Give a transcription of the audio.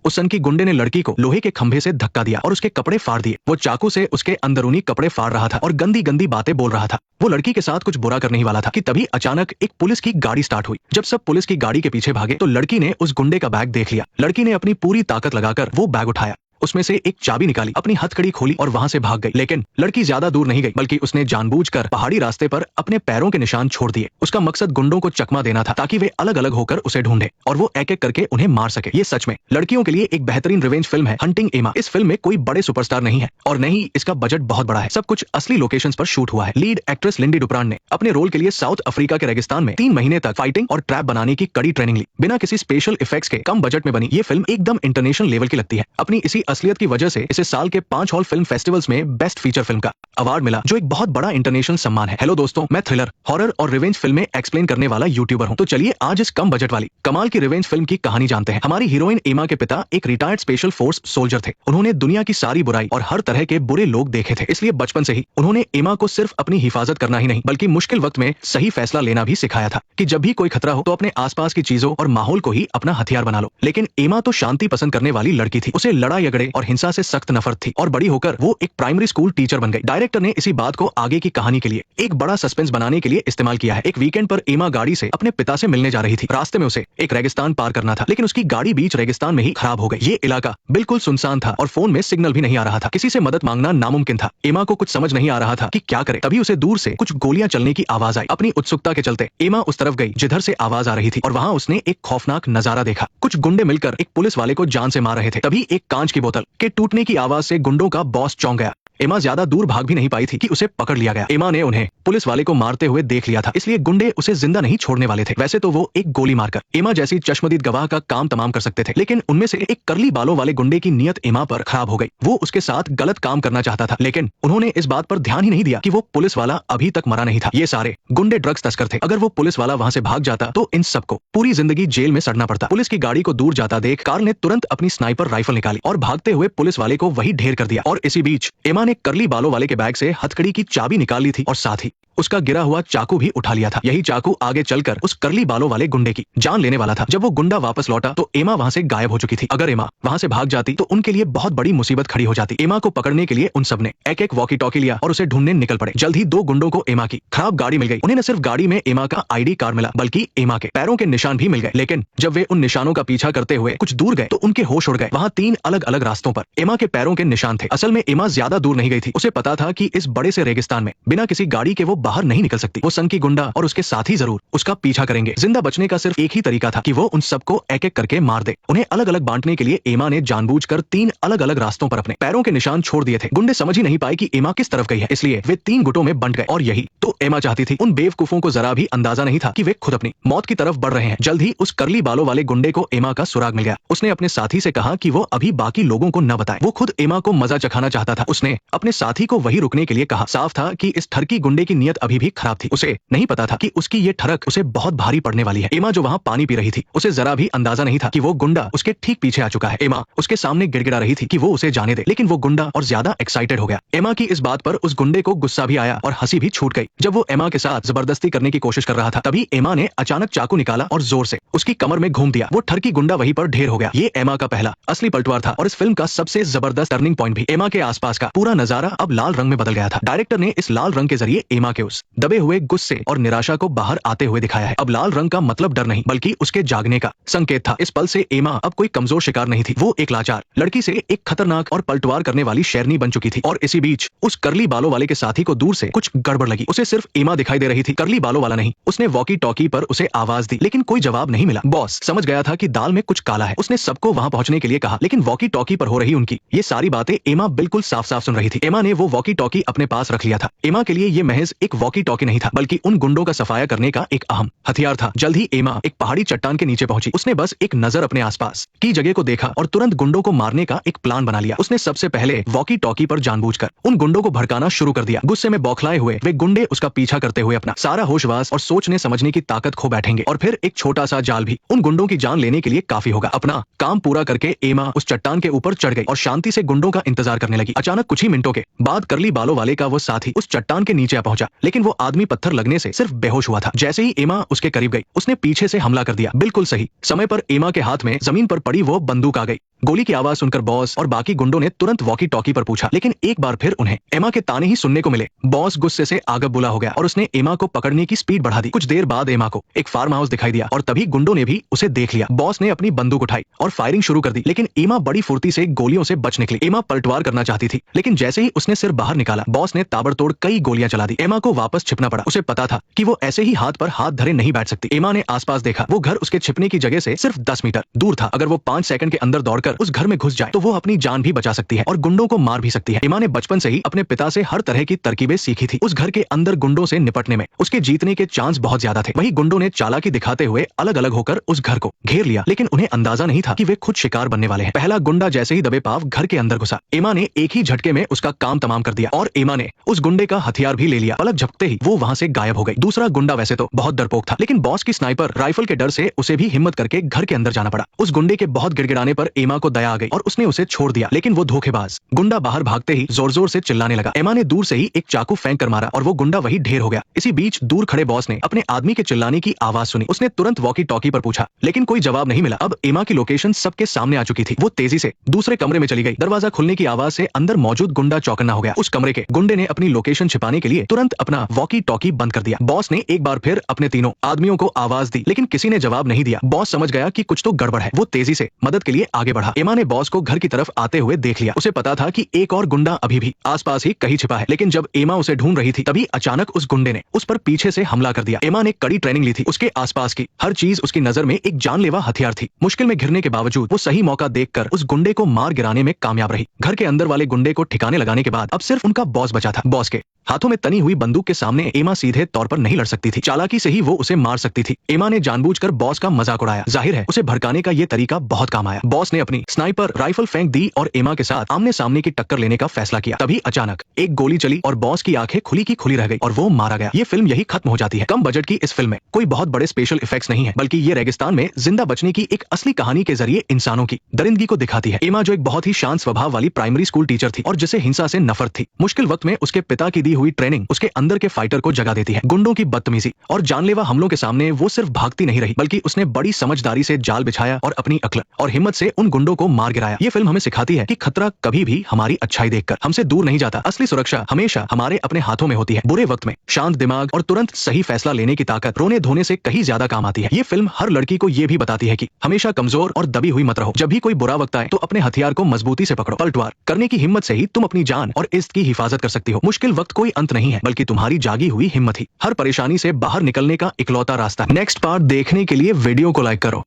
उस सन की गुंडे ने लड़की को लोहे के खंभे से धक्का दिया और उसके कपड़े फाड़ दिए। वो चाकू से उसके अंदरूनी कपड़े फाड़ रहा था और गंदी गंदी बातें बोल रहा था। वो लड़की के साथ कुछ बुरा करने ही वाला था कि तभी अचानक एक पुलिस की गाड़ी स्टार्ट हुई। जब सब पुलिस की गाड़ी के पीछे भागे तो लड़की ने उस गुंडे का बैग देख लिया। लड़की ने अपनी पूरी ताकत लगाकर वो बैग उठाया, उसमें से एक चाबी निकाली, अपनी हथकड़ी खोली और वहां से भाग गई। लेकिन लड़की ज्यादा दूर नहीं गई, बल्कि उसने जानबूझकर पहाड़ी रास्ते पर अपने पैरों के निशान छोड़ दिए। उसका मकसद गुंडों को चकमा देना था ताकि वे अलग अलग होकर उसे ढूंढे और वो एक एक करके उन्हें मार सके। ये सच में लड़कियों के लिए एक बेहतरीन रिवेंज फिल्म है हंटिंग एमा। इस फिल्म में कोई बड़े सुपरस्टार नहीं है और न ही इसका बजट बहुत बड़ा है। सब कुछ असली लोकेशंस पर शूट हुआ है। लीड एक्ट्रेस लिंडी डुप्रान ने अपने रोल के लिए साउथ अफ्रीका के रेगिस्तान में 3 महीने तक फाइटिंग और ट्रैप बनाने की कड़ी ट्रेनिंग ली। बिना किसी स्पेशल इफेक्ट्स के कम बजट में बनी ये फिल्म एकदम इंटरनेशनल लेवल की लगती है। अपनी इसी असलियत की वजह से इसे साल के 5 हॉल फिल्म फेस्टिवल्स में बेस्ट फीचर फिल्म का अवार्ड मिला, जो एक बहुत बड़ा इंटरनेशनल सम्मान है। हेलो दोस्तों, मैं थ्रिलर, हॉरर और रिवेंज फिल्में एक्सप्लेन करने वाला यूट्यूबर हूं। तो चलिए आज इस कम बजट वाली कमाल की रिवेंज फिल्म की कहानी जानते हैं। हमारी हीरोइन एमा के पिता एक रिटायर्ड स्पेशल फोर्स सोल्जर थे। उन्होंने दुनिया की सारी बुराई और हर तरह के बुरे लोग देखे थे, इसलिए बचपन से ही उन्होंने एमा को सिर्फ अपनी हिफाजत करना ही नहीं बल्कि मुश्किल वक्त में सही फैसला लेना भी सिखाया था कि जब भी कोई खतरा हो तो अपने आसपास की चीजों और माहौल को ही अपना हथियार बना लो। लेकिन एमा तो शांति पसंद करने वाली लड़की थी। उसे लड़ाई झगड़े और हिंसा से सख्त नफरत थी और बड़ी होकर वो एक प्राइमरी स्कूल टीचर बन गई। डायरेक्टर ने इसी बात को आगे की कहानी के लिए एक बड़ा सस्पेंस बनाने के लिए इस्तेमाल किया है। एक वीकेंड पर एमा गाड़ी से अपने पिता से मिलने जा रही थी। रास्ते में उसे एक रेगिस्तान पार करना था, लेकिन उसकी गाड़ी बीच रेगिस्तान में ही खराब हो गई। ये इलाका बिल्कुल सुनसान था और फोन में सिग्नल भी नहीं आ रहा था। किसी से मदद मांगना नामुमकिन था। एमा को कुछ समझ नहीं आ रहा था कि क्या करे। तभी उसे दूर से कुछ गोलियां चलने की आवाज आई। अपनी उत्सुकता के चलते एमा उस तरफ गई जिधर से आवाज आ रही थी और वहां उसने एक खौफनाक नजारा देखा। कुछ गुंडे मिलकर एक पुलिस वाले को जान से मार रहे थे। तभी एक कांच की बोतल के टूटने की आवाज से गुंडों का बॉस चौंक गया। एमा ज्यादा दूर भाग भी नहीं पाई थी कि उसे पकड़ लिया गया। एमा ने उन्हें पुलिस वाले को मारते हुए देख लिया था, इसलिए गुंडे उसे जिंदा नहीं छोड़ने वाले थे। वैसे तो वो एक गोली मारकर एमा जैसी चश्मदीद गवाह का काम तमाम कर सकते थे, लेकिन उनमें से एक करली बालों वाले गुंडे की नीयत एमा पर खराब हो गई। वो उसके साथ गलत काम करना चाहता था, लेकिन उन्होंने इस बात पर ध्यान ही नहीं दिया कि वो पुलिस वाला अभी तक मरा नहीं था। ये सारे गुंडे ड्रग्स तस्कर थे। अगर वो पुलिस वाला वहां से भाग जाता तो इन सबको पूरी जिंदगी जेल में सड़ना पड़ता। पुलिस की गाड़ी को दूर जाता देख कार्ल ने तुरंत अपनी स्नाइपर राइफल निकाली और भागते हुए पुलिस वाले को वही ढेर कर दिया। और इसी बीच एमा ने करली बालों वाले के बैग से हथकड़ी की चाबी निकाल ली थी और साथ ही उसका गिरा हुआ चाकू भी उठा लिया था। यही चाकू आगे चलकर उस करली बालों वाले गुंडे की जान लेने वाला था। जब वो गुंडा वापस लौटा तो एमा वहां से गायब हो चुकी थी। अगर एमा वहां से भाग जाती तो उनके लिए बहुत बड़ी मुसीबत खड़ी हो जाती। एमा को पकड़ने के लिए उन सब ने एक एक वॉकी टॉकी लिया और उसे ढूंढने निकल पड़े। जल्द ही 2 गुंडों को एमा की खराब गाड़ी मिल गई। उन्हें न सिर्फ गाड़ी में एमा का ID कार्ड मिला बल्कि एमा के पैरों के निशान भी मिल गए। लेकिन जब वे उन निशानों का पीछा करते हुए कुछ दूर गए तो उनके होश उड़ गए। वहां 3 अलग अलग रास्तों पर एमा के पैरों के निशान थे। असल में एमा ज्यादा दूर नहीं गई थी। उसे पता था कि इस बड़े से रेगिस्तान में बिना किसी गाड़ी के वो बाहर नहीं निकल सकती। वो सन की गुंडा और उसके साथी जरूर उसका पीछा करेंगे। जिंदा बचने का सिर्फ एक ही तरीका था कि वो उन सबको एक एक करके मार दे। उन्हें अलग अलग बांटने के लिए एमा ने जानबूझकर 3 अलग अलग रास्तों पर अपने पैरों के निशान छोड़ दिए थे। गुंडे समझ ही नहीं पाए कि एमा किस तरफ गई है, इसलिए वे 3 गुटों में बंट गए और यही तो एमा चाहती थी। उन बेवकूफों को जरा भी अंदाजा नहीं था कि वे खुद अपनी मौत की तरफ बढ़ रहे हैं। जल्द ही उस करली बालों वाले गुंडे को एमा का सुराग मिल गया। उसने अपने साथी से कहा कि वो अभी बाकी लोगों को न बताए। वो खुद एमा को मजा चखाना चाहता था। उसने अपने साथी को वही रुकने के लिए कहा। साफ था कि इस ठरकी गुंडे की नीयत अभी भी खराब थी। उसे नहीं पता था कि उसकी ये ठरक उसे बहुत भारी पड़ने वाली है। एमा जो वहां पानी पी रही थी, उसे जरा भी अंदाजा नहीं था कि वो गुंडा उसके ठीक पीछे आ चुका है। एमा उसके सामने गिड़गिड़ा रही थी कि वो उसे जाने दे, लेकिन वो गुंडा और ज्यादा एक्साइटेड हो गया। एमा की इस बात पर उस गुंडे को गुस्सा भी आया और हंसी भी छूट गई। जब वो एमा के साथ जबरदस्ती करने की कोशिश कर रहा था, तभी एमा ने अचानक चाकू निकाला और जोर से उसकी कमर में घूम दिया। वो ठरकी गुंडा वहीं पर ढेर हो गया। ये एमा का पहला असली पलटवार था और इस फिल्म का सबसे जबरदस्त टर्निंग पॉइंट भी। एमा के आसपास का पूरा नजारा अब लाल रंग में बदल गया था। डायरेक्टर ने इस लाल रंग के जरिए एमा के उस दबे हुए गुस्से और निराशा को बाहर आते हुए दिखाया है। अब लाल रंग का मतलब डर नहीं बल्कि उसके जागने का संकेत था। इस पल से एमा अब कोई कमजोर शिकार नहीं थी। वो एक लाचार लड़की से एक खतरनाक और पलटवार करने वाली शेरनी बन चुकी थी। और इसी बीच उस करली बालों वाले के साथी को दूर से कुछ गड़बड़ लगी। उसे सिर्फ एमा दिखाई दे रही थी, करली बालों वाला नहीं। उसने वॉकी टॉकी पर उसे आवाज दी, लेकिन कोई जवाब नहीं मिला। बॉस समझ गया था कि दाल में कुछ काला है। उसने सबको वहां पहुंचने के लिए कहा, लेकिन वॉकी टॉकी पर हो रही उनकी ये सारी बातें एमा बिल्कुल साफ साफ सुन रही थी। एमा ने वो वॉकी टॉकी अपने पास रख लिया था। एमा के लिए ये महज एक वॉकी टॉकी नहीं था बल्कि उन गुंडों का सफाया करने का एक अहम हथियार था। जल्द ही एमा एक पहाड़ी चट्टान के नीचे पहुंची। उसने बस एक नजर अपने आसपास की जगह को देखा और तुरंत गुंडों को मारने का एक प्लान बना लिया। उसने सबसे पहले वॉकी टॉकी पर जानबूझकर उन गुंडों को भड़काना शुरू कर दिया। गुस्से में बौखलाए हुए वे गुंडे उसका पीछा करते हुए अपना सारा होशवास और सोचने समझने की ताकत खो बैठेंगे और फिर एक छोटा सा जाल भी उन गुंडों की जान लेने के लिए काफी होगा। अपना काम पूरा करके एमा उस चट्टान के ऊपर चढ़ गई और शांति से गुंडों का इंतजार करने लगी। अचानक कुछ ही मिनटों के बाद करली बालों वाले का वो साथी उस चट्टान के नीचे आ पहुंचा, लेकिन वो आदमी पत्थर लगने से सिर्फ बेहोश हुआ था। जैसे ही एमा उसके करीब गई, उसने पीछे से हमला कर दिया। बिल्कुल सही समय पर एमा के हाथ में जमीन पर पड़ी वो बंदूक आ गई। गोली की आवाज सुनकर बॉस और बाकी गुंडों ने तुरंत वॉकी टॉकी पर पूछा, लेकिन एक बार फिर उन्हें एमा के ताने ही सुनने को मिले। बॉस गुस्से से आग बुला हो गया और उसने एमा को पकड़ने की स्पीड बढ़ा दी। कुछ देर बाद एमा को एक फार्म हाउस दिखाई दिया और तभी गुंडों ने भी उसे देख लिया। बॉस ने अपनी बंदूक उठाई और फायरिंग शुरू कर दी, लेकिन एमा बड़ी फुर्ती से गोलियों से बच निकली। एमा पलटवार करना चाहती थी, लेकिन जैसे ही उसने सिर बाहर निकाला, बॉस ने ताबड़तोड़ कई गोलियां चला दी। एमा को वापस छिपना पड़ा। उसे पता था कि वो ऐसे ही हाथ पर हाथ धरे नहीं बैठ सकती। एमा ने आसपास देखा। वो घर उसके छिपने की जगह से सिर्फ 10 मीटर दूर था। अगर वो 5 सेकंड के अंदर दौड़कर उस घर में घुस जाए तो वो अपनी जान भी बचा सकती है और गुंडों को मार भी सकती है। एमा ने बचपन से ही अपने पिता से हर तरह की तरकीबें सीखी थी। उस घर के अंदर गुंडों से निपटने में उसके जीतने के चांस बहुत ज्यादा थे। वही गुंडों ने चालाकी दिखाते हुए अलग अलग होकर उस घर को घेर लिया, लेकिन उन्हें अंदाजा नहीं था कि वे खुद शिकार बनने वाले हैं। पहला गुंडा जैसे ही दबे पाव घर के अंदर घुसा, एमा ने एक ही झटके में उसका काम तमाम कर दिया और एमा ने उस गुंडे का हथियार भी ले लिया। पलक झपकते ही वो वहां से गायब हो गई। दूसरा गुंडा वैसे तो बहुत डरपोक था, लेकिन बॉस की स्नाइपर राइफल के डर से उसे भी हिम्मत करके घर के अंदर जाना पड़ा। उस गुंडे के बहुत गिड़गिड़ाने पर एमा को दया आ गई और उसने उसे छोड़ दिया, लेकिन वो धोखेबाज गुंडा बाहर भागते ही जोर जोर से चिल्लाने लगा। एमा ने दूर से ही एक चाकू फेंक कर मारा और वो गुंडा वही ढेर हो गया। इसी बीच दूर खड़े बॉस ने अपने आदमी के चिल्लाने की आवाज सुनी। उसने तुरंत वॉकी टॉकी पर पूछा, लेकिन कोई जवाब नहीं मिला। अब एमा की लोकेशन सबके सामने आ चुकी थी। वो तेजी से दूसरे कमरे में चली गई। दरवाजा खुलने की आवाज से अंदर मौजूद गुंडा चौकन्ना हो गया। उस कमरे के गुंडे ने अपनी लोकेशन छिपाने के लिए तुरंत अपना वॉकी टॉकी बंद कर दिया। बॉस ने एक बार फिर अपने तीनों आदमियों को आवाज दी, लेकिन किसी ने जवाब नहीं दिया। बॉस समझ गया कि कुछ तो गड़बड़ है। वो तेजी से मदद के लिए आगे बढ़ा। एमा ने बॉस को घर की तरफ आते हुए देख लिया। उसे पता था कि एक और गुंडा अभी भी आसपास ही कहीं छिपा है, लेकिन जब एमा उसे ढूंढ रही थी तभी अचानक उस गुंडे ने उस पर पीछे से हमला कर दिया। एमा ने कड़ी ट्रेनिंग ली थी। उसके आसपास की हर चीज उसकी नजर में एक जानलेवा हथियार थी। मुश्किल में घिरने के बावजूद वो सही मौका देखकर उस गुंडे को मार गिराने में कामयाब रही। घर के अंदर वाले गुंडे को ठिकाने लगाने के बाद अब सिर्फ उनका बॉस बचा था। बॉस के हाथों में तनी हुई बंदूक के सामने एमा सीधे तौर पर नहीं लड़ सकती थी। चालाकी से ही वो उसे मार सकती थी। एमा ने जानबूझकर बॉस का मजाक उड़ाया। जाहिर है उसे भड़काने का ये तरीका बहुत काम आया। बॉस ने अपनी स्नाइपर राइफल फेंक दी और एमा के साथ आमने सामने की टक्कर लेने का फैसला किया। तभी अचानक एक गोली चली और बॉस की आंखें खुली की खुली रह गई और वो मारा गया। ये फिल्म यही खत्म हो जाती है। कम बजट की इस फिल्म में कोई बहुत बड़े स्पेशल इफेक्ट्स नहीं है, बल्कि ये रेगिस्तान में जिंदा बचने की एक असली कहानी के जरिए इंसानों की दरिंदगी को दिखाती है। एमा जो एक बहुत ही शांत स्वभाव वाली प्राइमरी स्कूल टीचर थी और जिसे हिंसा से नफरत थी, मुश्किल वक्त में उसके पिता की दी हुई ट्रेनिंग उसके अंदर के फाइटर को जगा देती है। गुंडों की बदतमीजी और जानलेवा हमलों के सामने वो सिर्फ भागती नहीं रही, बल्कि उसने बड़ी समझदारी से जाल बिछाया और अपनी अक्ल और हिम्मत से उन गुंडों को मार गिराया। ये फिल्म हमें सिखाती है कि खतरा कभी भी हमारी अच्छाई देखकर हमसे दूर नहीं जाता। असली सुरक्षा हमेशा हमारे अपने हाथों में होती है। बुरे वक्त में शांत दिमाग और तुरंत सही फैसला लेने की ताकत रोने धोने से कहीं ज्यादा काम आती है। ये फिल्म हर लड़की को ये भी बताती है कि हमेशा कमजोर और दबी हुई मत रहो। जब भी कोई बुरा वक्त आए तो अपने हथियार को मजबूती से पकड़ो। पलटवार करने की हिम्मत से ही तुम अपनी जान और इज्जत की हिफाजत कर सकती हो। मुश्किल वक्त कोई अंत नहीं है, बल्कि तुम्हारी जागी हुई हिम्मत ही हर परेशानी से बाहर निकलने का इकलौता रास्ता है। नेक्स्ट पार्ट देखने के लिए वीडियो को लाइक करो।